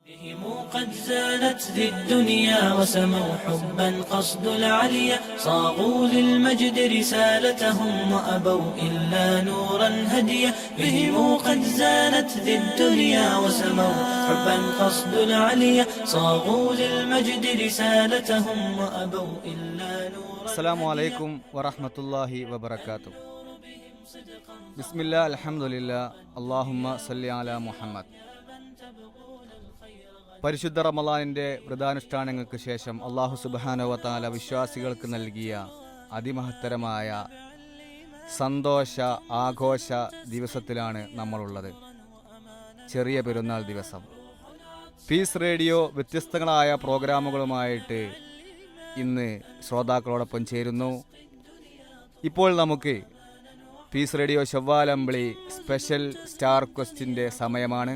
بهم قد زانت ذي الدنيا وسموا حبا قصد العليا صاغوا للمجد رسالتهم وأبوا إلا نورا هديا بهم قد زانت ذي الدنيا وسموا حبا قصد العليا صاغوا للمجد رسالتهم وأبوا إلا نورا السلام عليكم ورحمة الله وبركاته. بسم الله الحمد لله اللهم صل على മുഹമ്മദ്. പരിശുദ്ധ റമളാനിൻ്റെ വ്രതാനുഷ്ഠാനങ്ങൾക്ക് ശേഷം അല്ലാഹു സുബ്ഹാനഹു വ തആല വിശ്വാസികൾക്ക് നൽകിയ അതിമഹത്തരമായ സന്തോഷ ആഘോഷ ദിവസത്തിലാണ് നമ്മളുള്ളത്. ചെറിയ പെരുന്നാൾ ദിവസം. പീസ് റേഡിയോ വ്യത്യസ്തങ്ങളായ പ്രോഗ്രാമുകളുമായിട്ട് ഇന്ന് ശ്രോതാക്കളോടൊപ്പം ചേരുന്നു. ഇപ്പോൾ നമുക്ക് പീസ് റേഡിയോ ശവ്വാലമ്പിളി സ്പെഷ്യൽ സ്റ്റാർ ക്വസ്റ്റിൻ്റെ സമയമാണ്.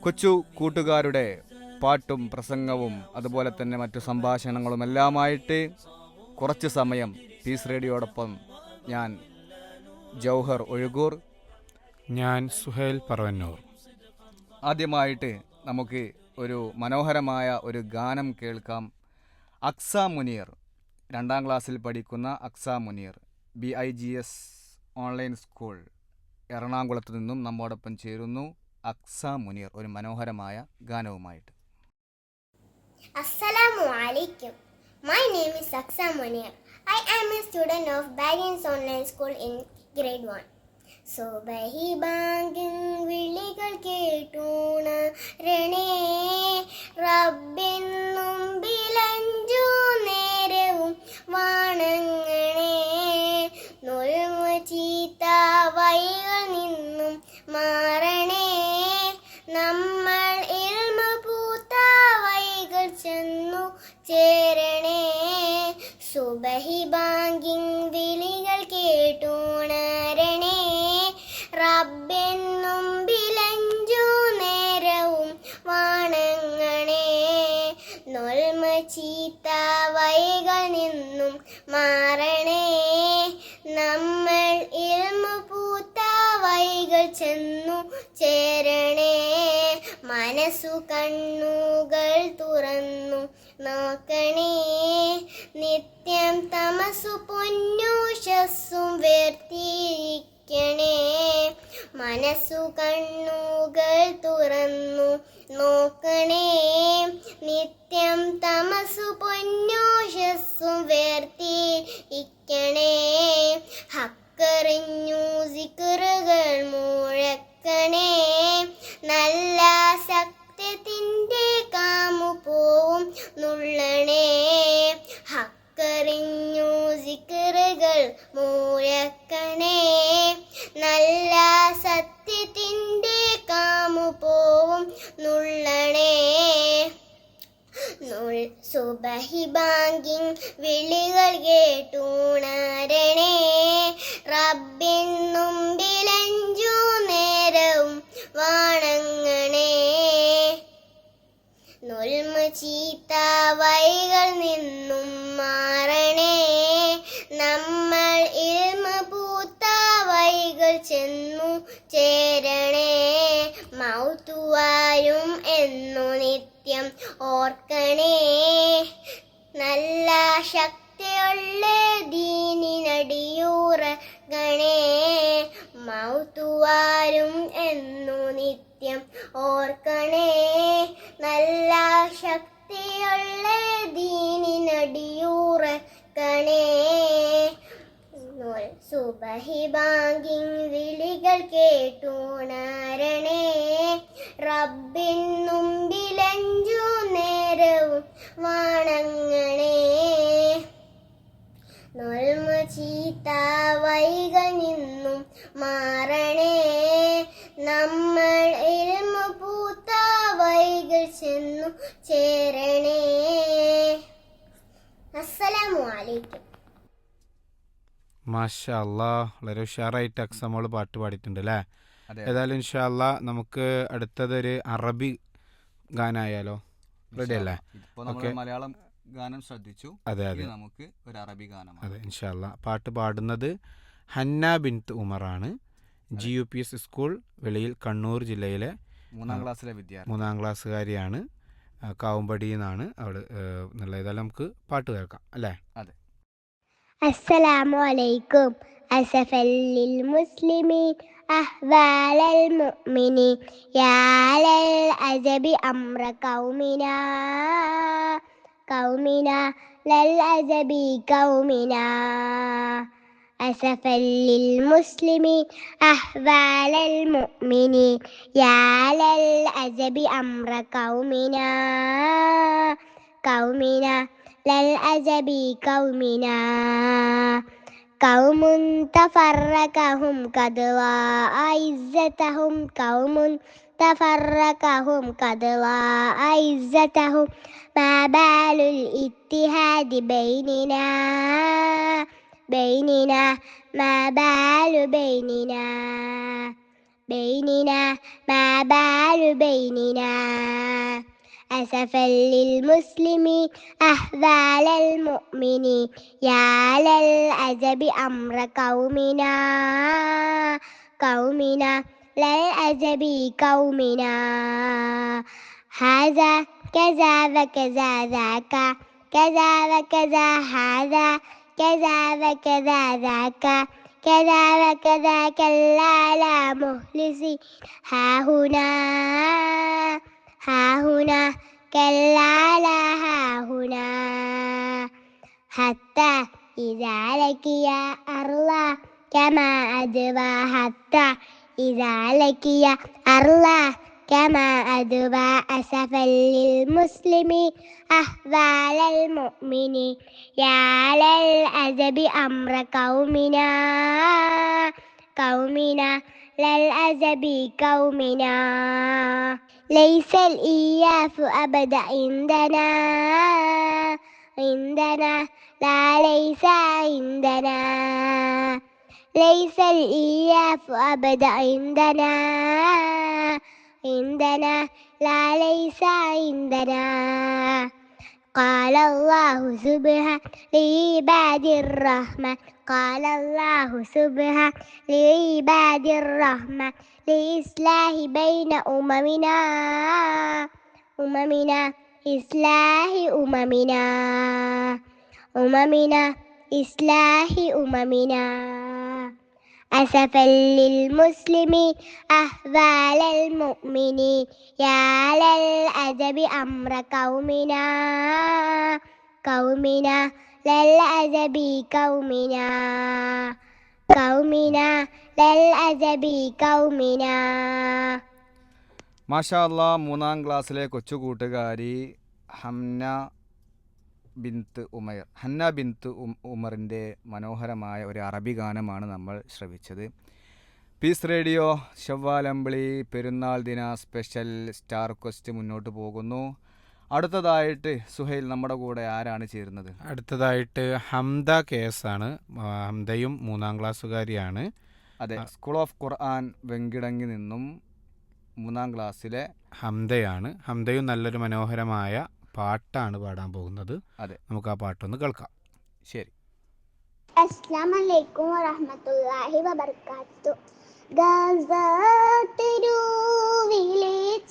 കൊച്ചു കൂട്ടുകാരുടെ പാട്ടും പ്രസംഗവും അതുപോലെ തന്നെ മറ്റു സംഭാഷണങ്ങളും എല്ലാമായിട്ട് കുറച്ച് സമയം പീസ് റേഡിയോടൊപ്പം ഞാൻ ജൗഹർ ഒഴുകൂർ, ഞാൻ സുഹൈൽ പറവന്നൂർ. ആദ്യമായിട്ട് നമുക്ക് ഒരു മനോഹരമായ ഒരു ഗാനം കേൾക്കാം. അക്സ മുനീർ, 2ാം ക്ലാസ്സിൽ പഠിക്കുന്ന അക്സ മുനീർ, BIGS ഓൺലൈൻ സ്കൂൾ എറണാകുളത്ത് നിന്നും നമ്മോടൊപ്പം ചേരുന്നു. അക്സ മുനീർ ഒരു മനോഹരമായ ഗാനവുമായിട്ട്. Assalamu alaikum. My name is Aksa Munir. I am a student of Bagins Online School in grade 1. സുബഹി ബാങ്കിൻ വിളികൾ കേട്ടൂണരണേ, റബ്ബിൻ മുമ്പിലഞ്ചു നേരവും വണങ്ങണേ, നുൽമ ചീത്ത വഴികൾ നിന്നും മാറണേ, നമ്മൾ ഇൽമ പൂത്ത വഴികൾ ചെന്നു ചേരണേ. സുബഹി ബാങ്കിൻ വിളികൾ കേട്ടൂണരണേ, റബ്ബിൻ മുമ്പിലഞ്ചു നേരവും വണങ്ങണേ, നൊൽമ ചീത്ത വഴികൾ നിന്നും മാറണേ, നമ്മൾ ഇൽമ പൂത്ത വഴികൾ ചെന്നു ചേരണേ. മനസ്സു കണ്ണുകൾ തുറന്നു നോക്കണേ, നിത്യം തമസു പൊന്നൂഷസ്സും വേർതിരിക്കണേ. മനസ്സു കണ്ണുകൾ തുറന്നു നോക്കണേ, നിത്യം തമസു പൊന്നൂഷസ്സും വേർതിരിക്കണേ. ഹക്കറിഞ്ഞു സിക്റുകൾ മുഴക്കണേ, നല്ല സത്യത്തിൻ്റെ കാമു പോവും നുള്ളണേ. ഹക്കറിഞ്ഞു സിക്റുകൾ മുഴക്കണേ, നല്ല സത്യത്തിൻ്റെ കാമു പോവും നുള്ളണേ. സുബഹി ബാങ്കിൻ വിളികൾ കേട്ടൂണരണേ, റബ്ബിൻ മുമ്പിലഞ്ചു നേരവും വണങ്ങണേ, നുൽമ ചീത്ത വഴികൾ നിന്നും മാറണേ, നമ്മൾ ഇൽമ പൂത്ത വഴികൾ ചെന്നു ചേരണേ. മൗത്തുവാരും എന്നു നിത്യം ഓർക്കണേ, നല്ല ശക്തിയുള്ള ദീനിനടിയൂറകണേ. മൗത്തുവാരും എന്നു നിത്യം ഓർക്കണേ, നല്ല ശക്തിയുള്ള ദീനിനടിയൂറകണേ. സുബഹി ബാങ്കിൻ വിളികൾ കേട്ടൂണരണേ, റബ്ബിൻ മുമ്പിലഞ്ചു നേരവും വണങ്ങണേ, നൊൽമ ചീത്ത വഴികൾ നിന്നും മാറണേ, നമ്മൾ ഇൽമ പൂത്ത വഴികൾ ചെന്നു ചേരണേ. അസ്സലാമു അലൈക്കും. മാഷാ അല്ലാ, വളരെ ഉഷാറായിട്ട് അക്സമോൾ പാട്ട് പാടിയിട്ടുണ്ട് അല്ലേ? അതെ. ഏതായാലും ഇൻഷാ അല്ലാ നമുക്ക് അടുത്തതൊരു അറബി ഗാനായാലോ? റെഡി അല്ലേ? ഇപ്പോൾ നമ്മൾ മലയാളം ഗാനം ശ്രദ്ധിച്ചു. അതെ അതെ, ഇനി നമുക്ക് ഒരു അറബി ഗാനമാണ്. അതെ ഇൻഷാ അല്ലാ. പാട്ട് പാടുന്നത് ഹന്ന ബിൻത്ത് ഉമറാണ്. GUPS സ്കൂൾ വെളിയിൽ, കണ്ണൂർ ജില്ലയിലെ മൂന്നാം ക്ലാസ്സിലെ വിദ്യാർത്ഥി. 3ാം ക്ലാസ്സുകാരിയാണ്. കാവുംപടി എന്നാണ് അവൾ എന്നുള്ള. ഏതായാലും നമുക്ക് പാട്ട് കേൾക്കാം അല്ലേ? അതെ. അസ്സലാമു അലൈക്കും. അസഫൽ ലിൽ മുസ്ലിമീൻ അഹ്വാലൽ മുഅ്മിനീൻ യാലൽ അജബി അംറ ഖൗമിനാ ഖൗമിനാ ലൽ അജബി ഖൗമിനാ أسفا للمسلمين أحوال المؤمنين يا للأجب أمر قومنا قومنا للأجب قومنا قوم تفرقهم قد وعزتهم قوم تفرقهم قد وعزتهم ما بال الاتحاد بيننا بيننا ما بال بيننا بيننا ما بال بيننا أسفا للمسلمين أحوال المؤمنين يا للعجب أمر قومنا قومنا للعجب قومنا هذا كذا وكذا ذاك كذا وكذا هذا كذا وكذا ذاك كذا وكذا كلا لا مخلصين ها هنا كلا لا ها هنا حتى إذا لقي أرضا كما أدبى حتى إذا لقي أرضا كما أدبى أسفا للمسلمين أحوال المؤمنين يا للأجب أمر قومنا قومنا للأجب قومنا ليس الإياف أبدا عندنا لا ليس عندنا ليس الإياف أبدا عندنا لا ليس عندنا قال الله سبحانه لعباد الرحمن قال الله سبحانه لعباد الرحمن لإصلاح بين أممنا إصلاح أممنا إصلاح أممنا أسفا للمسلمين أحوال المؤمنين يا للأجب أمر قومنا للأجب قومنا للأجب قومنا. മാഷാ അല്ലാ, 3ാം ക്ലാസ്സിലെ കൊച്ചു കൂട്ടുകാരി ഹന്ന ബിന്ത് ഉമറിൻ്റെ മനോഹരമായ ഒരു അറബി ഗാനമാണ് നമ്മൾ ശ്രവിച്ചത്. പീസ് റേഡിയോ ശവ്വാലമ്പിളി പെരുന്നാൾ ദിന സ്പെഷ്യൽ സ്റ്റാർ ക്വസ്റ്റ് മുന്നോട്ട് പോകുന്നു. അടുത്തതായിട്ട് സുഹൈൽ നമ്മുടെ കൂടെ ആരാണ് ചേരുന്നത്? അടുത്തതായിട്ട് ഹംദ KS ആണ്. ഹംദയും 3ാം ക്ലാസ്സുകാരിയാണ്. അതെ, സ്കൂൾ ഓഫ് ഖുർആൻ വെങ്കിടങ്ങി നിന്നും 3ാം ക്ലാസ്സിലെ ഹംദയാണ്. ഹംദയും നല്ലൊരു മനോഹരമായ പാട്ടാണ് പാടാൻ പോകുന്നത്. അതെ, നമുക്ക് ആ പാട്ടൊന്ന് കേൾക്കാം. ശരി. അസ്സലാമു അലൈക്കും വറഹ്മത്തുള്ളാഹി വബറകാതുഹു. ഗസതരുവിലെ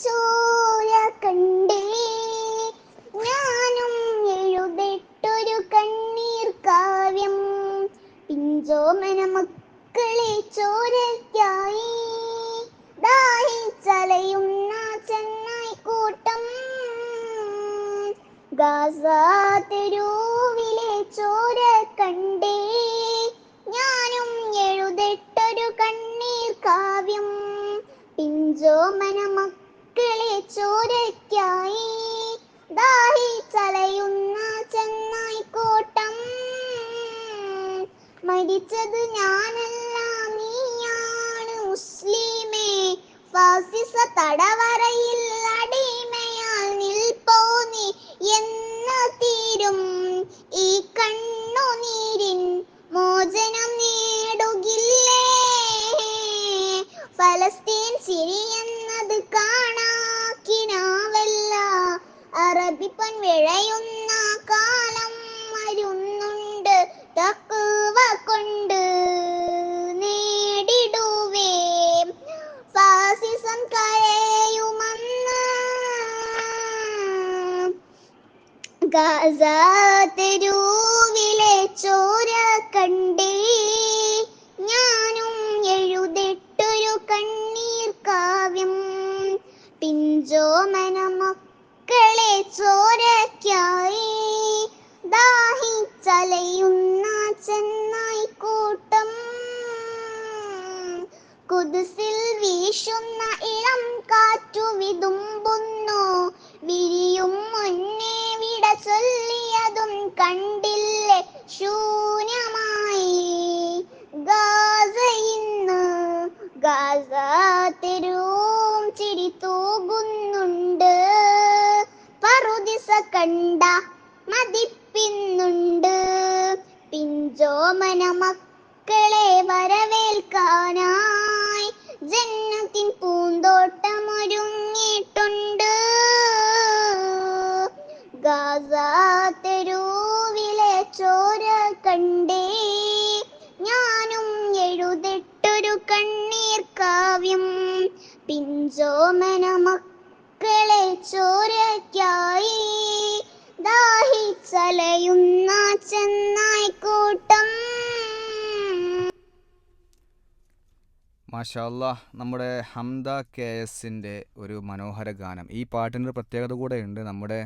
ചോര കണ്ടേ ഞാനും എഴുതിട്ടൊരു കണ്ണീർ കാവ്യം പിഞ്ചോമന മക്കളെ ചോരയ്ക്കായി ദാഹിച്ചലയുന്ന ചെന്നായി കൂട്ടം ഗസതരുവിലെ ചോര കണ്ടേ ഞാനും എഴുതിട്ടൊരു കണ്ണീർ കാവ്യം പിഞ്ചോമന മക്കളെ ചോരയ്ക്കായി ദാഹിച്ചലയുന്ന ചെന്നായി കൂട്ടം മരിച്ചത് ഞാനല്ല നീയാണ് മുസ്ലിമേ ഫാസിസ തടവറയിൽ അടിമയാൽ നിൽപ്പോ നീ എന്ന തീരും ഈ കണ്ണുനീരിൻ മോചനം നേടുകില്ലേ ഫലസ്തീൻ സിരിയെന്നത് കാണാക്കിനാവല്ല അറബിപ്പൻ വിഴയുന്ന കാലം വരുന്നുണ്ട് തഖ്വ കൊണ്ട് നേടിടുവേ ഫാസിസം കരയും ഗാസ തെരുവിലെ ചോര കണ്ടേ ഞാനും എഴുതിട്ടൊരു കണ്ണീർ കാവ്യം. പിഞ്ചോമന മക്കളെ ചോരയ്ക്കായി ദാഹിച്ചലയുന്ന ചെന്നായിക്കൂട്ടം. കുദ്സിൽ വീശുന്ന ഇളം കാറ്റു വിതുമ്പുന്നു. വിരിയും മുന്നേ വിട ചൊല്ലിയതും കണ്ടില്ലേ ശൂന്യമായി ഗാസ ഇന്ന്. ഗാസ തെരുവും ചിരി തൂകുന്നുണ്ട്. പറുദിസ കണ്ട മതിപ്പിന്നുണ്ട്. പിഞ്ചോമന മക്കളെ വരവേൽക്കാനായി ജന്നത്തിൻ പൂന്തോട്ടമൊരുങ്ങിയിട്ടുണ്ട്. ഗാസ തെരുവിലെ ചോര കണ്ടേ ഞാനും എഴുതിട്ടൊരു കണ്ണീർ കാവ്യം. പിഞ്ചോമന മക്കളെ ചോരയ്ക്കായി ദാഹിച്ചലയുന്ന ചെന്നായിക്കൂട്ടം. മാഷാ അല്ലാഹ്, നമ്മുടെ ഹംദ കെ എസിൻ്റെ ഒരു മനോഹര ഗാനം. ഈ പാട്ടിനൊരു പ്രത്യേകത കൂടെയുണ്ട്. നമ്മുടെ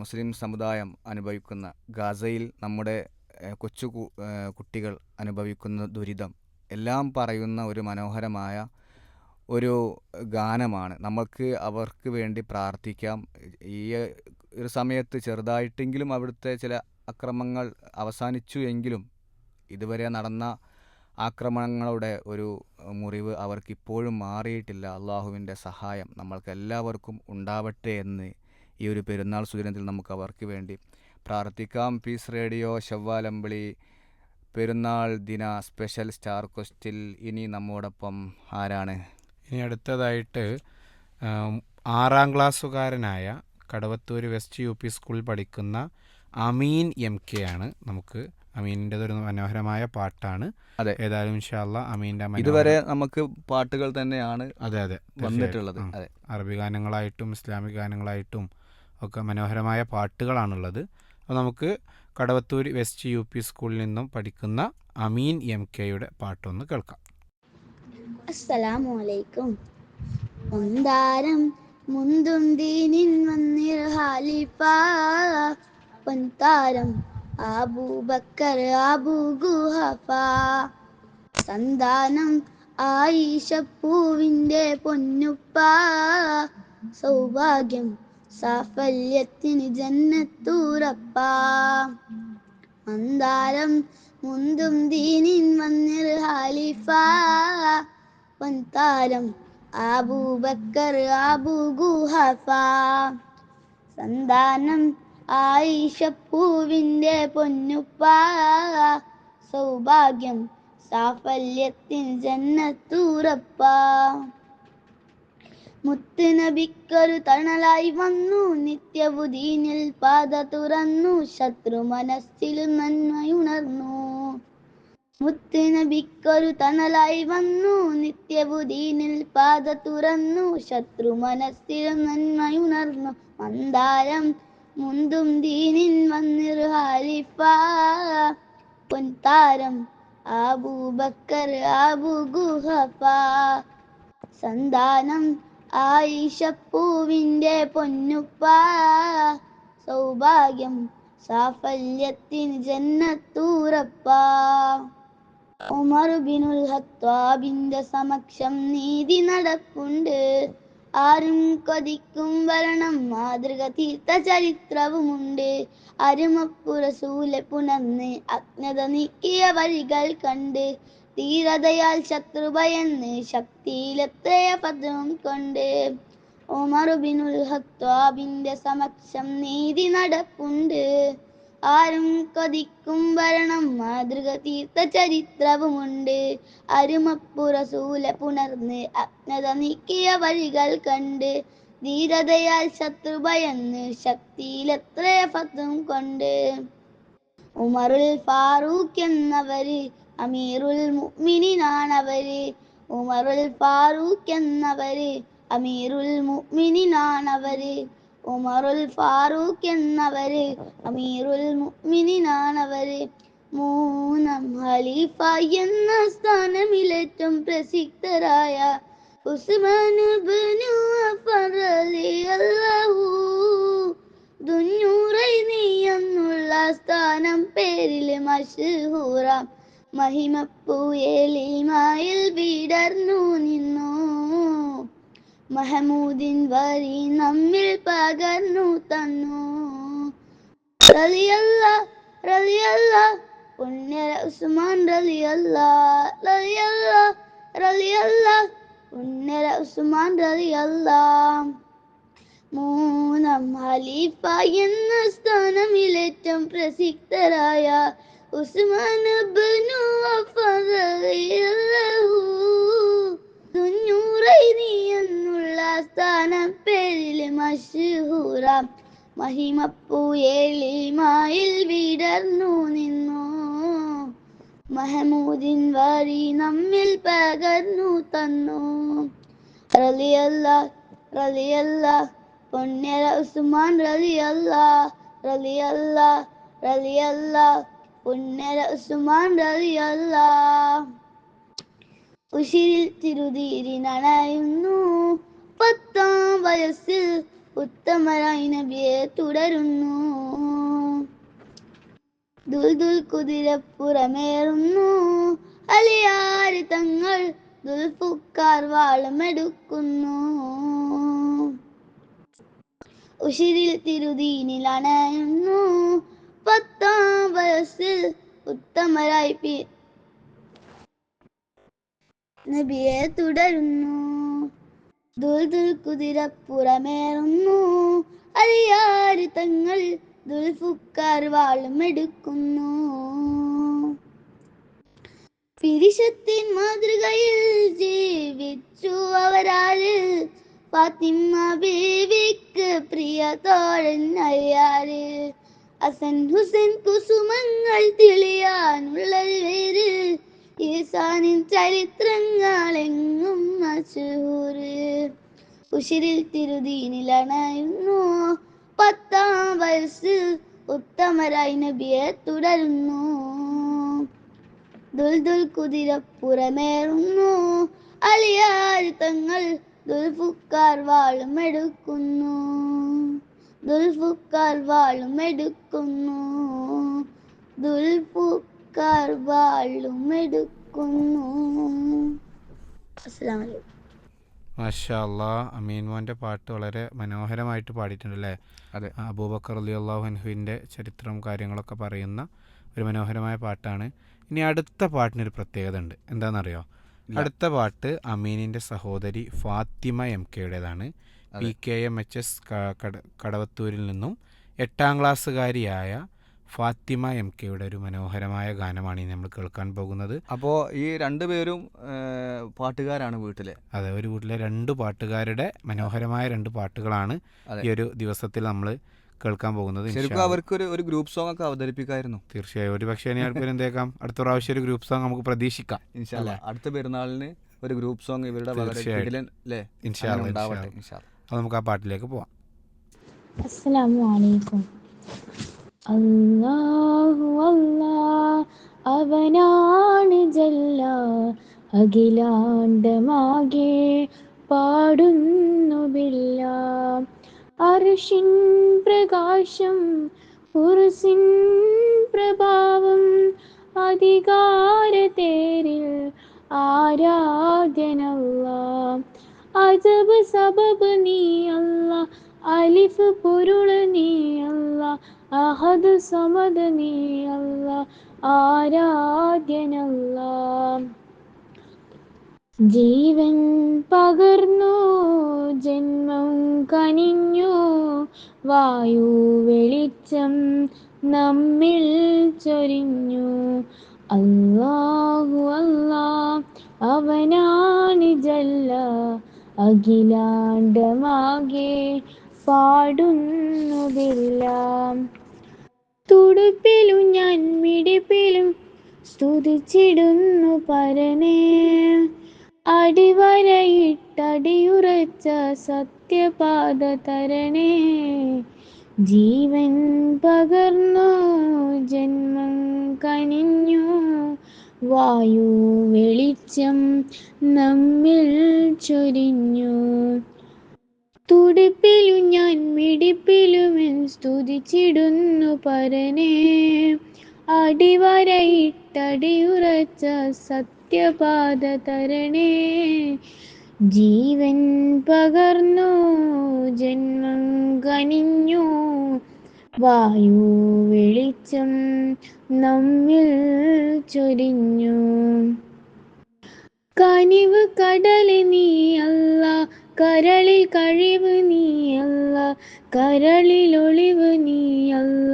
മുസ്ലിം സമുദായം അനുഭവിക്കുന്ന ഗാസയിൽ നമ്മുടെ കൊച്ചു കുട്ടികൾ അനുഭവിക്കുന്ന ദുരിതം എല്ലാം പറയുന്ന ഒരു മനോഹരമായ ഒരു ഗാനമാണ്. നമുക്ക് അവർക്ക് വേണ്ടി പ്രാർത്ഥിക്കാം. ഈ ഒരു സമയത്ത് ചെറുതായിട്ടെങ്കിലും അവിടുത്തെ ചില അക്രമങ്ങൾ അവസാനിച്ചു എങ്കിലും ഇതുവരെ നടന്ന ആക്രമണങ്ങളുടെ ഒരു മുറിവ് അവർക്കിപ്പോഴും മാറിയിട്ടില്ല. അള്ളാഹുവിൻ്റെ സഹായം നമ്മൾക്കെല്ലാവർക്കും ഉണ്ടാവട്ടെ എന്ന് ഈ ഒരു പെരുന്നാൾ സുദിനത്തിൽ നമുക്ക് അവർക്ക് വേണ്ടി പ്രാർത്ഥിക്കാം. പീസ് റേഡിയോ ശവ്വാലമ്പിളി പെരുന്നാൾ ദിന സ്പെഷ്യൽ സ്റ്റാർ ക്വസ്റ്റിൽ ഇനി നമ്മോടൊപ്പം ആരാണ്? ഇനി അടുത്തതായിട്ട് 6ാം ക്ലാസ്സുകാരനായ കടവത്തൂർ വെസ്റ്റ് UP സ്കൂളിൽ പഠിക്കുന്ന അമീൻ MK ആണ്. നമുക്ക് അമീനിൻ്റെതൊരു മനോഹരമായ പാട്ടാണ്. അതെ, ഏതായാലും ഇൻഷാ അല്ലാഹ് അമീൻ്റെ ഇതുവരെ നമുക്ക് പാട്ടുകൾ തന്നെയാണ് അതെ വന്നിട്ടുള്ളത്. അതെ, അറബി ഗാനങ്ങളായിട്ടും ഇസ്ലാമിക് ഗാനങ്ങളായിട്ടും ഒക്കെ മനോഹരമായ പാട്ടുകളാണുള്ളത്. അപ്പോൾ നമുക്ക് കടവത്തൂർ വെസ്റ്റ് UP സ്കൂളിൽ നിന്നും പഠിക്കുന്ന അമീൻ MKയുടെ പാട്ടൊന്ന് കേൾക്കാം. അസ്സലാമു അലൈക്കും. ഒന്താരം മുന്തും ദീനിൻ വന്നിർ ഹാലിഫ പൊൻതാരം അബൂബക്കർ അബൂ ഗുഹഫ. സന്താനം ആയിഷപ്പൂവിൻ്റെ പൊന്നുപ്പ. സൗഭാഗ്യം സാഫല്യത്തിന് ജന്നത്തൂറപ്പ. മന്ദാരം മുന്തും ദീനിൻ വന്നിർ ഹാലിഫ പൊൻതാരം അബൂബക്കർ അബൂ ഗുഹഫ. സന്താനം ആയിഷപ്പൂവിൻ്റെ പൊന്നുപ്പ. സൗഭാഗ്യം സാഫല്യത്തിൻ ജന്നത്തൂറപ്പ. മുത്ത് നബിക്കൊരു തണലായി വന്നു. നിത്യവു ദീനിൽ പാത തുറന്നു. ശത്രു മനസ്സിൽ നന്മയുണർന്നു. മുത്ത് നബിക്കൊരു തണലായി വന്നു. നിത്യവു ദീനിൽ പാത തുറന്നു. ശത്രു മനസ്സിൽ നന്മയുണർന്നു. മന്ദാരം മുന്തും ദീനിൻ വന്നിർ ഹാലിഫ പൊൻതാരം അബൂബക്കർ അബൂ ഗുഹഫ. സന്താനം ആയിഷപ്പൂവിൻ്റെ പൊന്നുപ്പ. സൗഭാഗ്യം സാഫല്യത്തിന് ജന്നത്തൂറപ്പ. ഉമർ ബിനുൽ ഖത്താബിന്റെ സമക്ഷം നീതി നടപ്പുണ്ട്. ആരും കൊതിക്കും വരണം മാതൃക തീർത്ത ചരിത്രവുമുണ്ട്. അരുമപ്പു റസൂലെ പുണർന്ന് അജ്ഞത നീക്കിയ വഴികൾ കണ്ട്. ധീരതയാൽ ശത്രു ഭയന്ന് ശക്തിയിലെത്തിയ പദവും കൊണ്ട്. ഉമർ ബിനുൽ ഖത്താബിന്റെ സമക്ഷം നീതി നടപ്പുണ്ട്. ആരും കൊതിക്കും വരണം മാതൃക തീർത്ത ചരിത്രവുമുണ്ട്. അരുമപ്പു റസൂലെ പുണർന്ന് അജ്ഞത നീക്കിയ വഴികൾ കണ്ട്. ധീരതയാൽ ശത്രു ഭയന്ന് ശക്തിയിലെത്ര ഫത്തും കൊണ്ട്. ഉമറുൽ ഫാറൂഖ് എന്നവര് അമീറുൽ മുഅ്മിനീനാണവര്. ഉമറുൽ ഫാറൂഖ് എന്നവര് അമീറുൽ മുഅ്മിനീനാണവര്. ഉമറുൽ ഫാറൂഖ് എന്നവര്, അമീറുൽ മുഅ്മിനീനാണവര്. മൂന്നാം ഖലീഫ എന്ന സ്ഥാനമിലേറ്റം പ്രസിദ്ധരായ ഉസ്മാൻ ഇബ്നു അഫ്ഫാൻ റളിയല്ലാഹു ദുന്നൂറൈനി എന്നുള്ള സ്ഥാനം പേരിൽ മശ്ഹൂറ. മഹിമപ്പൂ എളിമയിൽ വിടർന്നു നിന്നു, മഹമൂദിൻ വരി നമ്മിൽ പകർന്നു തന്നു. റളിയല്ലാ റളിയല്ലാ പുണ്യ ഉസ്മാൻ റളിയല്ലാ, റളിയല്ലാ റളിയല്ലാ പുണ്യ ഉസ്മാൻ റളിയല്ലാ. മൂന്നാം ഖലീഫ എന്ന സ്ഥാനമിലേറ്റം പ്രസിദ്ധരായ ഉസ്മാൻ ഇബ്നു അഫ്ഫാൻ റളിയല്ലാഹു ദുന്നൂറൈനി എന്നുള്ള സ്ഥാനം പേരിൽ മശ്ഹൂറ. മഹിമപ്പൂ എളിമയിൽ വിടർന്നു നിന്നു, മഹമൂദിൻ വരി നമ്മിൽ പകർന്നു തന്നു. റളിയല്ലാ റളിയല്ലാ പുണ്യ ഉസ്മാൻ റളിയല്ലാ, റളിയല്ലാ റളിയല്ലാ പുണ്യ ഉസ്മാൻ റളിയല്ലാ. ഉശിരിൽ തിരുതീരിനണയുന്നു, 10-ാം വയസ്സിൽ ഉത്തമരായി നബിയെ തുടരുന്നു. ദുൽദുൽ കുതിരപ്പുറമേറുന്നു, അലിയാർ തങ്ങൾ ദുൽഫുക്കാർ വാളുമെടുക്കുന്നു. ഉശിരിൽ തിരുദീനിലണയുന്നു, 10-ാം വയസ്സിൽ ഉത്തമരായി നബിയെ തുടരുന്നു. ദുൽദുൽ കുതിരപ്പുറമേറുന്നു, അലിയാർ തങ്ങൾ ദുൽഫുക്കാർ വാളുമെടുക്കുന്നു. പിരിശത്തിൻ മാതൃകയിൽ ജീവിച്ചു അവരാല്, ഫാത്തിമ ബീവിക്ക് പ്രിയ തോഴൻ അയ്യാര്. ഹസൻ ഹുസൈൻ കുസുമങ്ങൾ തെളിയാനുള്ള വേര്, ഈസാനിൻ ചരിത്രങ്ങളെങ്ങും മശഹൂര്. ഉശിരിൽ തിരുദീനിലണയുന്നു, 10-ാം വയസ്സിൽ ഉത്തമരായി നബിയെ തുടരുന്നു. ദുൽദുൽ കുതിരപ്പുറമേറുന്നു, അലിയാർ തങ്ങൾ ദുൽഫുക്കാർ വാളുമെടുക്കുന്നു. ദുൽഫുക്കാർ വാളുമെടുക്കുന്നു, ദുൽഫുക്കാർ വാളുമെടുക്കുന്നു. അസ്സലാമു അലൈക്കും. മാഷാ അല്ലാ, അമീൻ മോൻ്റെ പാട്ട് വളരെ മനോഹരമായിട്ട് പാടിയിട്ടുണ്ടല്ലേ. അതെ. അബൂബക്കർ റളിയല്ലാഹു അൻഹുവിൻ്റെ ചരിത്രം കാര്യങ്ങളൊക്കെ പറയുന്ന ഒരു മനോഹരമായ പാട്ടാണ്. ഇനി അടുത്ത പാട്ടിനൊരു പ്രത്യേകത ഉണ്ട്, എന്താണെന്നറിയോ? അടുത്ത പാട്ട് അമീനിൻ്റെ സഹോദരി ഫാത്തിമ MKയുടേതാണ്. PKMHS കടവത്തൂരിൽ നിന്നും 8-ാം ക്ലാസ്സുകാരിയായ ഫാത്തിമ MKയുടെ ഒരു മനോഹരമായ ഗാനമാണ് ഇനി നമ്മൾ കേൾക്കാൻ പോകുന്നത്. അപ്പോൾ ഈ രണ്ടുപേരും പാട്ടുകാരാണ് വീട്ടിലെ. അതെ, ഒരു വീട്ടിലെ 2 പാട്ടുകാരുടെ മനോഹരമായ 2 പാട്ടുകളാണ് ഈ ഒരു ദിവസത്തിൽ നമ്മൾ കേൾക്കാൻ പോകുന്നത്. ശരിക്കും അവർക്ക് ഒരു ഗ്രൂപ്പ് സോങ് ഒക്കെ അവതരിപ്പിക്കായിരുന്നു. തീർച്ചയായും, ഒരു പക്ഷേ എന്തേക്കാം അടുത്ത പ്രാവശ്യം ഒരു ഗ്രൂപ്പ് സോങ് നമുക്ക് പ്രതീക്ഷിക്കാം. ഇൻഷാല്ലാ അടുത്ത പെരുന്നാളിന് ഒരു ഗ്രൂപ്പ് സോങ് ഇവരുടെ അത് നമുക്ക് ആ പാട്ടിലേക്ക് പോവാം. അസ്സലാമു അലൈക്കും. അല്ലാഹു അല്ലാഹ് അവനാണ് ജല്ല, അഖിലാണ്ടമാകെ പാടുന്നു ബില്ല. അർശിൻ പ്രകാശം, കുർസിൻ പ്രഭാവം, അധികാരത്തേരിൽ ആരാധ്യനല്ലാഹ്. അജബ് സബബ് നീ അല്ലാഹ്, അലിഫ് പൊരുള് നീ അല്ലാഹ്, അഹദ് സമദ് നീ അല്ലാഹ്, ആരാധ്യനല്ലാഹ്. ജീവൻ പകർന്നു, ജന്മം കനിഞ്ഞു, വായു വെളിച്ചം നമ്മിൽ ചൊരിഞ്ഞു. അല്ലാഹു അല്ലാഹ് അവനാണ് ജല്ല, അഖിലാണ്ടമാകെ പാടുന്നു ബില്ല. തുടുപ്പിലും ഞാൻ മിടിപ്പിലും സ്തുതിച്ചിടുന്നു പരനേ, അടിവരയിട്ടടിയുറച്ച സത്യപാത തരണേ. ജീവൻ പകർന്നു ജന്മം കനിഞ്ഞു വായു വെളിച്ചം നമ്മിൽ ചൊരിഞ്ഞു. തുടിപ്പിലും ഞാൻ മിടിപ്പിലുമെൻ സ്തുതിച്ചിടുന്നു പരനെ. അടിവരയിട്ടടിയുറച്ച സത്യപാത തരണേ. ജീവൻ പകർന്നു ജന്മം കനിഞ്ഞു വായു വെളിച്ചം നമ്മിൽ ചൊരിഞ്ഞു. കനിവ് കടല് നീ അല്ല, കരളിൽ കഴിവ് നീ അല്ല, കരളിൽ ഒളിവ് നീ അല്ല,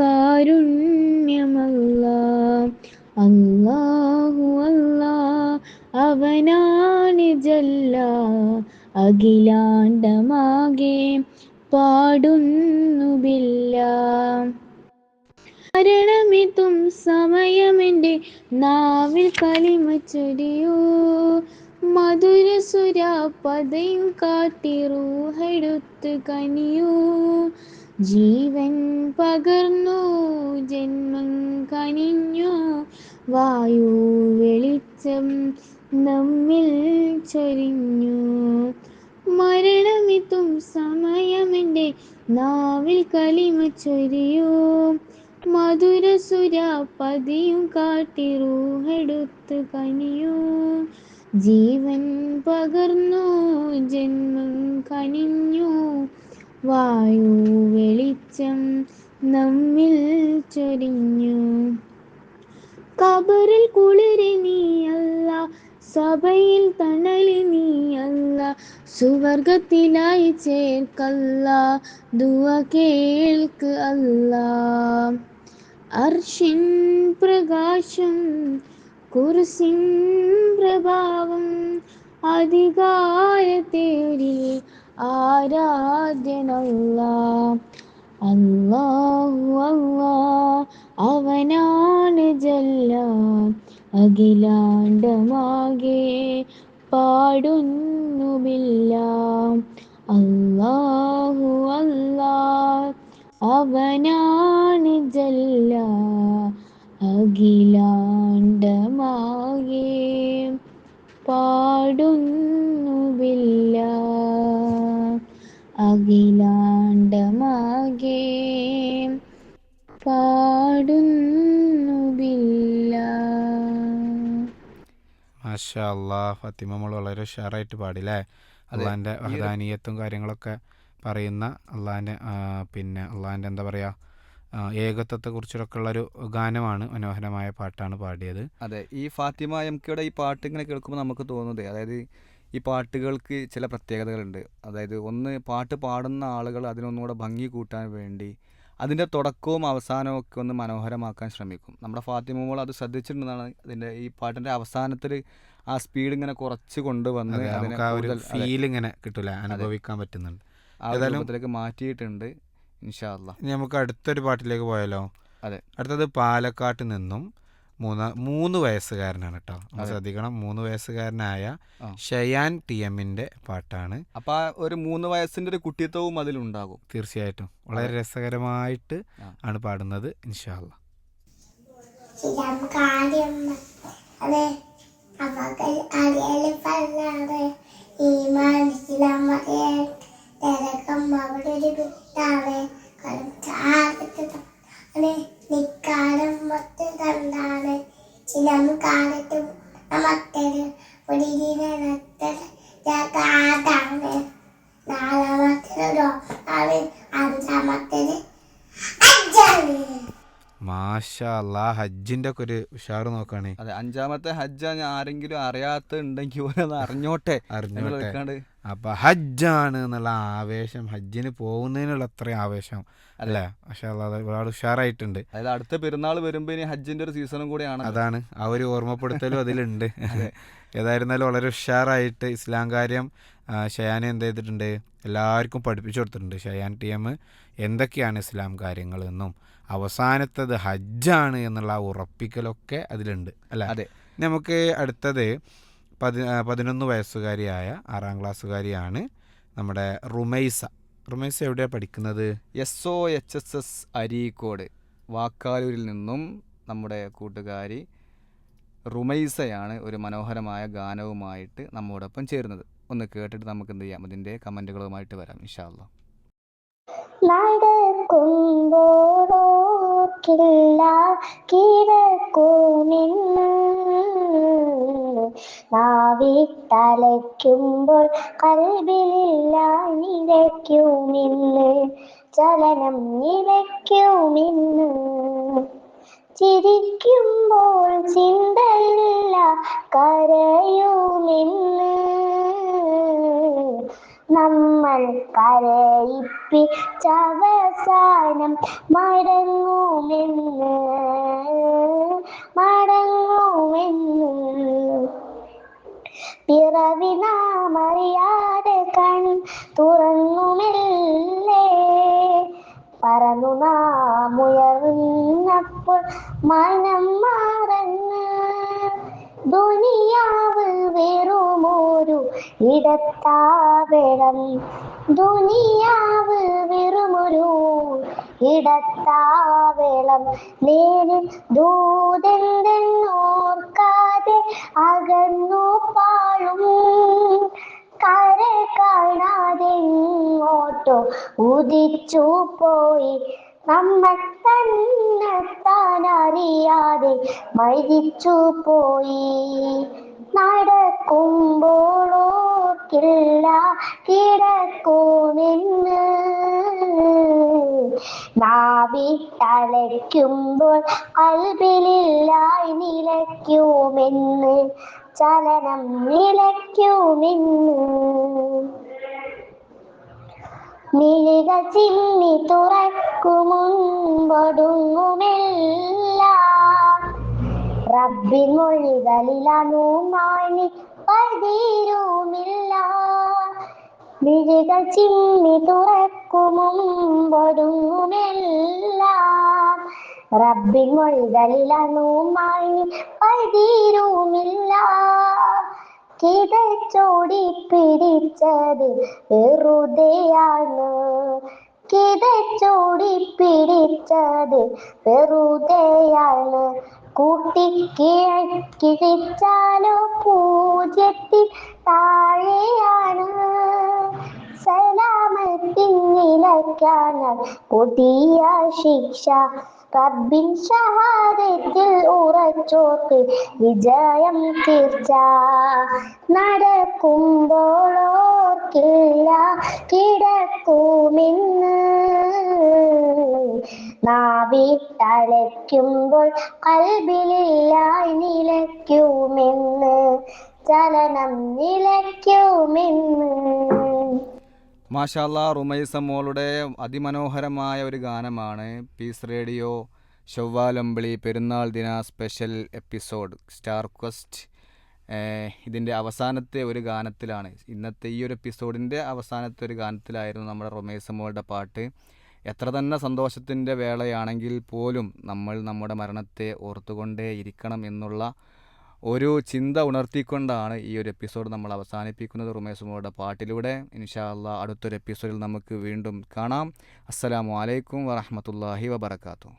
കാരുണ്യമല്ല. അല്ലാഹു അല്ലാ അവനാണ് ജല്ല, അഖിലാണ്ടമാകെ പാടുന്നു ബില്ലാ. മരണമെത്തും സമയമെൻ്റെ നാവിൽ കലിമ ചൊരിയൂ. മധുരസുര പതയും കാട്ടി റൂഹെടുത്ത് കനിയൂ. ജീവൻ പകർന്നു ജന്മം കനിഞ്ഞു വായു വെളിച്ചം നമ്മിൽ ചൊരിഞ്ഞു. മരണമെത്തും സമയമെൻ്റെ നാവിൽ കലിമ ചൊരിയൂ. മധുരസുര പതിയും കാട്ടി റൂഹെടുത്ത് കനിയൂ. ജീവൻ പകർന്നു ജന്മം കനിഞ്ഞു വായു വെളിച്ചം നമ്മിൽ ചൊരിഞ്ഞു. കബറിൽ കുളിര് നീ അല്ല, സഭയിൽ തണല് നീ അല്ല, സുവർഗത്തിലായി ചേർക്കല്ല, ദുആ കേൾക്ക് അല്ലാ. അർശിൻ പ്രകാശം കുർസിൻ പ്രഭാവം അധികാരത്തേരിൽ ആരാധ്യനല്ലാ. അല്ലാഹു അല്ലാ അവനാണ് ജല്ല, അഖിലാണ്ടമാകെ പാടുന്നു ബില്ലാ. അല്ലാഹു അല്ലാ അവനാണ് ജല്ല, അഖിലാണ്ടമാകെ പാടുന്നു ബില്ലാ. അഖിലാണ്ടമാകെ പാടുന്നു ബില്ലാ. മാഷാ അല്ലാ. ഫാത്തിമ മോൾ വളരെ ഉഷാറായിട്ട് പാടില്ലേ. അള്ളാൻ്റെ വഹദാനിയത്തും കാര്യങ്ങളൊക്കെ പറയുന്ന അള്ളാൻ്റെ പിന്നെ അള്ളാൻ്റെ എന്താ പറയുക ഏകത്വത്തെക്കുറിച്ചൊക്കെ ഉള്ളൊരു ഗാനമാണ്, മനോഹരമായ പാട്ടാണ് പാടിയത്. അതെ, ഈ ഫാത്തിമ എംകെയുടെ ഈ പാട്ട് ഇങ്ങനെ കേൾക്കുമ്പോൾ നമുക്ക് തോന്നുന്നത്, അതായത് ഈ പാട്ടുകൾക്ക് ചില പ്രത്യേകതകളുണ്ട്. അതായത് ഒന്ന്, പാട്ട് പാടുന്ന ആളുകൾ അതിനൊന്നുകൂടെ ഭംഗി കൂട്ടാൻ വേണ്ടി അതിൻ്റെ തുടക്കവും അവസാനവും ഒക്കെ ഒന്ന് മനോഹരമാക്കാൻ ശ്രമിക്കും. നമ്മുടെ ഫാത്തിമ മോൾ അത് ശ്രദ്ധിച്ചിട്ടുണ്ടെന്നാണ് അതിൻ്റെ ഈ പാട്ടിൻ്റെ അവസാനത്തിൽ ആ സ്പീഡ് ഇങ്ങനെ കുറച്ച് കൊണ്ടുവന്ന് അതിനെ നമുക്ക് ആ ഒരു ഫീൽ ഇങ്ങനെ കിട്ടൂല, അനുഭവിക്കാൻ പറ്റുന്നുണ്ട്. ആ രൂപത്തിലേക്ക് മാറ്റിയിട്ടുണ്ട്. ഇൻഷാ അല്ലാ. ഇനി നമുക്ക് അടുത്തൊരു പാട്ടിലേക്ക് പോയാലോ? അതെ, അടുത്തത് പാലക്കാട്ട് നിന്നും 3 വയസ്സുകാരനാണ് കേട്ടോ, ശ്രദ്ധിക്കണം. 3 വയസ്സുകാരനായ ഷയാൻ TMന്റെ പാട്ടാണ്. അപ്പൊ ഒരു 3 വയസ്സിന്റെ ഒരു കുട്ടിത്വവും അതിലുണ്ടാകും. തീർച്ചയായിട്ടും വളരെ രസകരമായിട്ട് ആണ് പാടുന്നത്. ഇൻഷാ അല്ലാ. നിക്കാരം മൊത്തം തന്നാണ് ചിലം കാലത്തും മറ്റൊരു ഒടിയിലാണ് നാലാമത്തേത് അഞ്ചാമത്തേത് അജ്ജാണ്. മാഷാ അല്ലാ. ഹജ്ജിന്റെ ഒക്കെ ഒരു ഉഷാറ് നോക്കുകയാണെ. അതെ, 5ാമത്തെ ഹജ്ജാണ്. ആരെങ്കിലും അറിയാത്ത ഉണ്ടെങ്കിൽ ഓരോന്ന് അറിഞ്ഞോട്ടെ. അപ്പൊ ഹജ്ജാണ് എന്നുള്ള ആവേശം, ഹജ്ജിന് പോകുന്നതിനുള്ള അത്രയും ആവേശം അല്ലേ? മാഷാ അല്ലാ, ഒരുപാട് ഉഷാറായിട്ടുണ്ട്. അതായത് അടുത്ത പെരുന്നാൾ വരുമ്പോ ഇനി ഹജ്ജിന്റെ ഒരു സീസണും കൂടെയാണ്. അതാണ് ആ ഒരു ഓർമ്മപ്പെടുത്തലും അതിലുണ്ട്. ഏതായിരുന്നാലും വളരെ ഉഷാറായിട്ട് ഇസ്ലാം കാര്യം ഷയാനെ എന്ത് ചെയ്തിട്ടുണ്ട്, എല്ലാവർക്കും പഠിപ്പിച്ചു കൊടുത്തിട്ടുണ്ട്. ഷയാൻ TM എന്തൊക്കെയാണ് ഇസ്ലാം കാര്യങ്ങൾ എന്നും അവസാനത്തത് ഹജ്ജാണ് എന്നുള്ള ഉറപ്പിക്കലൊക്കെ അതിലുണ്ട് അല്ലേ? അതെ. നമുക്ക് അടുത്തത് 11 വയസ്സുകാരിയായ 6ാം ക്ലാസ്സുകാരിയാണ് നമ്മുടെ റുമൈസ. റുമൈസ എവിടെയാണ് പഠിക്കുന്നത്? SOHSS അരീക്കോട് വാക്കാലൂരിൽ നിന്നും നമ്മുടെ കൂട്ടുകാരി റുമൈസയാണ് ഒരു മനോഹരമായ ഗാനവുമായിട്ട് നമ്മോടൊപ്പം ചേരുന്നത്. ഒന്ന് കേട്ടിട്ട് നമുക്ക് എന്ത് ചെയ്യാം, അതിൻ്റെ കമൻറ്റുകളുമായിട്ട് വരാം ഇൻഷാ അല്ലാ. നടക്കുമ്പോഴോർക്കില്ല കിടക്കുമെന്ന്, നാവിട്ടലയ്ക്കുമ്പോൾ കൽബിലില്ല നിലയ്ക്കുമെന്ന്, ചലനം നിലയ്ക്കുമെന്ന്, ചിരിക്കുമ്പോൾ ചിന്തയില്ല കരയുമെന്ന്, നമ്മൾ കരയിപ്പിച്ചവസാനം മടങ്ങുമെന്ന്, മടങ്ങുമെന്ന്, പിറവി നാം അറിയാതെ കൺ തുറന്നുമെല്ലേ, പറന്നു നാം ഉയർന്നപ്പോൾ മനം മറന്ന്, ദുനിയാവ് വെറുമൊരു ഇടത്താവളം, ദുനിയാവ് വെറുമൊരു ഇടത്താവളം, നേരിൽ ദൂതെന്തെന്നോർക്കാതെ അകന്നു പാഴും, കര കാണാതെ ഇങ്ങോട്ടോ ഉദിച്ചു പോയി, നമ്മൾ തന്നെത്താനറിയാതെ മരിച്ചു പോയി. നടക്കുമ്പോഴോർക്കില്ല കിടക്കുമെന്ന്, നാവിട്ടലയ്ക്കുമ്പോൾ കൽബിലില്ലായി നിലയ്ക്കുമെന്ന്, ചലനം നിലയ്ക്കുമെന്ന്, മിഴികൾ ചിമ്മി തുറക്കുമുമ്പൊടുങ്ങുമെല്ലാം, റബ്ബിൻ മൊഴികളിലനുമായി പതിരുമില്ല, മിഴികൾ ചിമ്മി തുറക്കുമുമ്പൊടുങ്ങുമെല്ലാം, റബ്ബിൻ മൊഴികളിലനുമായി പതിരുമില്ല, കിതച്ചോടി പിടിച്ചത് വെറുതെയാണ്, കിതച്ചോടി പിടിച്ചത് വെറുതെയാണ്, കൂട്ടി കിഴിച്ചാലോ പൂജ്യത്തിൽ താഴെയാണ്, സലാമത്തിൻ നിലയ്ക്കാണ് കൊടിയ ശിക്ഷ, റബ്ബിൻ ഷഹാദത്തിൽ ഉറച്ചോർക്ക് വിജയം തീർച്ച. നടക്കുമ്പോഴോർക്കില്ല കിടക്കുമെന്ന്, നാവിട്ടലയ്ക്കുമ്പോൾ കൽബിലില്ലായി നിലയ്ക്കുമെന്ന്, ചലനം നിലയ്ക്കുമെന്ന്. മാഷാ അല്ലാ, റുമൈസ മോളുടെ അതിമനോഹരമായ ഒരു ഗാനമാണ് പീസ് റേഡിയോ ചൊവ്വാലമ്പിളി പെരുന്നാൾ ദിന സ്പെഷ്യൽ എപ്പിസോഡ് സ്റ്റാർ ക്വസ്റ്റ്. ഇതിൻ്റെ അവസാനത്തെ ഒരു ഗാനത്തിലാണ്, ഇന്നത്തെ ഈ ഒരു എപ്പിസോഡിൻ്റെ അവസാനത്തെ ഒരു ഗാനത്തിലായിരുന്നു നമ്മുടെ റുമൈസ മോളുടെ പാട്ട്. എത്ര തന്നെ സന്തോഷത്തിൻ്റെ വേളയാണെങ്കിൽ പോലും നമ്മൾ നമ്മുടെ മരണത്തെ ഓർത്തുകൊണ്ടേ ഇരിക്കണം എന്നുള്ള ഒരു ചിന്ത ഉണർത്തിക്കൊണ്ടാണ് ഈ ഒരു എപ്പിസോഡ് നമ്മൾ അവസാനിപ്പിക്കുന്നത് റുമൈസ മോളുടെ പാട്ടിലൂടെ. ഇൻഷാ അല്ലാ അടുത്തൊരു എപ്പിസോഡിൽ നമുക്ക് വീണ്ടും കാണാം. അസ്സലാമു അലൈക്കും വറഹ്മത്തുള്ളാഹി വബറകാതുഹു.